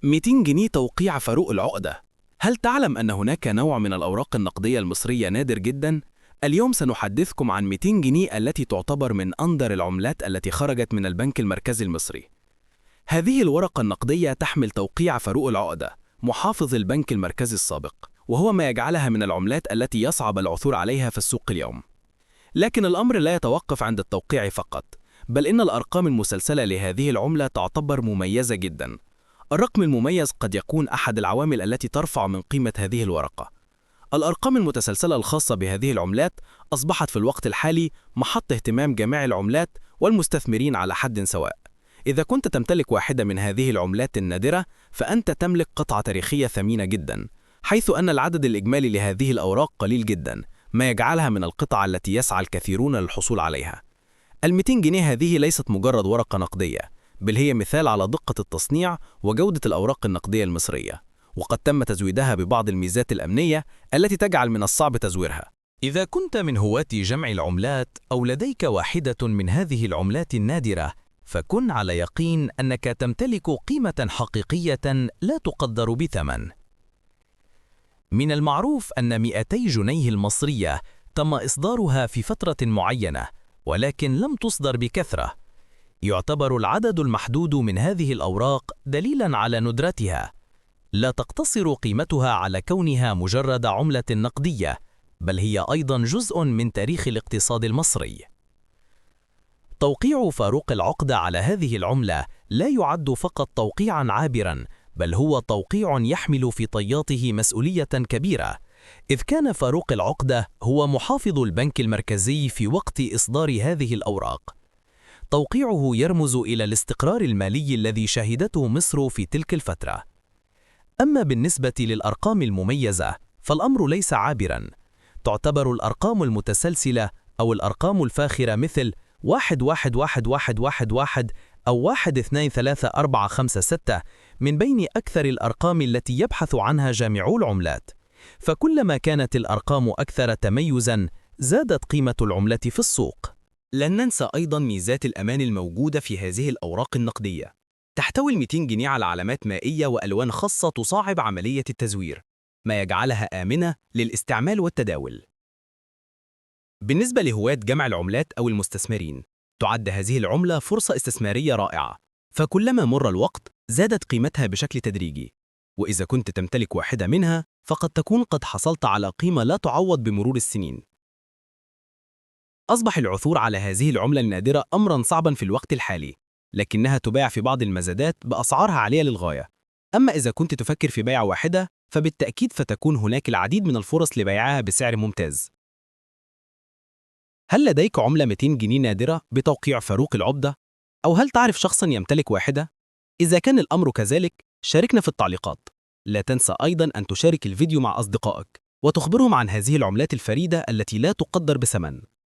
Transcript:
200 جنيه توقيع فاروق العقدة. هل تعلم أن هناك نوع من الأوراق النقدية المصرية نادر جدا؟ اليوم سنحدثكم عن 200 جنيه التي تعتبر من أندر العملات التي خرجت من البنك المركزي المصري. هذه الورقة النقدية تحمل توقيع فاروق العقدة، محافظ البنك المركزي السابق، وهو ما يجعلها من العملات التي يصعب العثور عليها في السوق اليوم. لكن الأمر لا يتوقف عند التوقيع فقط، بل إن الأرقام المسلسلة لهذه العملة تعتبر مميزة جدا. الرقم المميز قد يكون أحد العوامل التي ترفع من قيمة هذه الورقة. الأرقام المتسلسلة الخاصة بهذه العملات أصبحت في الوقت الحالي محط اهتمام جميع العملات والمستثمرين على حد سواء. إذا كنت تمتلك واحدة من هذه العملات النادرة، فأنت تملك قطعة تاريخية ثمينة جدا، حيث أن العدد الإجمالي لهذه الأوراق قليل جدا، ما يجعلها من القطع التي يسعى الكثيرون للحصول عليها. ال200 جنيه هذه ليست مجرد ورقة نقدية، بل هي مثال على دقة التصنيع وجودة الأوراق النقدية المصرية، وقد تم تزويدها ببعض الميزات الأمنية التي تجعل من الصعب تزويرها. إذا كنت من هواة جمع العملات أو لديك واحدة من هذه العملات النادرة، فكن على يقين أنك تمتلك قيمة حقيقية لا تقدر بثمن. من المعروف أن 200 جنيه المصرية تم إصدارها في فترة معينة، ولكن لم تصدر بكثرة. يعتبر العدد المحدود من هذه الأوراق دليلاً على ندرتها. لا تقتصر قيمتها على كونها مجرد عملة نقدية، بل هي أيضاً جزء من تاريخ الاقتصاد المصري. توقيع فاروق العقدة على هذه العملة لا يعد فقط توقيعاً عابراً، بل هو توقيع يحمل في طياته مسؤولية كبيرة، إذ كان فاروق العقدة هو محافظ البنك المركزي في وقت إصدار هذه الأوراق. توقيعه يرمز إلى الاستقرار المالي الذي شهدته مصر في تلك الفترة. أما بالنسبة للأرقام المميزة، فالأمر ليس عابراً. تعتبر الأرقام المتسلسلة أو الأرقام الفاخرة مثل 111111 أو 123456 من بين أكثر الأرقام التي يبحث عنها جامعو العملات. فكلما كانت الأرقام أكثر تميزاً، زادت قيمة العملة في السوق. لن ننسى أيضاً ميزات الأمان الموجودة في هذه الأوراق النقدية. تحتوي ال200 جنيه على علامات مائية وألوان خاصة تصعب عملية التزوير، ما يجعلها آمنة للاستعمال والتداول. بالنسبة لهواة جمع العملات أو المستثمرين، تعد هذه العملة فرصة استثمارية رائعة، فكلما مر الوقت زادت قيمتها بشكل تدريجي، وإذا كنت تمتلك واحدة منها فقد تكون قد حصلت على قيمة لا تعوض بمرور السنين. أصبح العثور على هذه العملة النادرة أمراً صعباً في الوقت الحالي، لكنها تباع في بعض المزادات بأسعارها عالية للغاية. أما إذا كنت تفكر في بيع واحدة، فبالتأكيد فتكون هناك العديد من الفرص لبيعها بسعر ممتاز. هل لديك عملة 200 جنيه نادرة بتوقيع فاروق العقدة؟ أو هل تعرف شخصاً يمتلك واحدة؟ إذا كان الأمر كذلك، شاركنا في التعليقات. لا تنسى أيضاً أن تشارك الفيديو مع أصدقائك وتخبرهم عن هذه العملات الفريدة التي لا تقدر بثمن.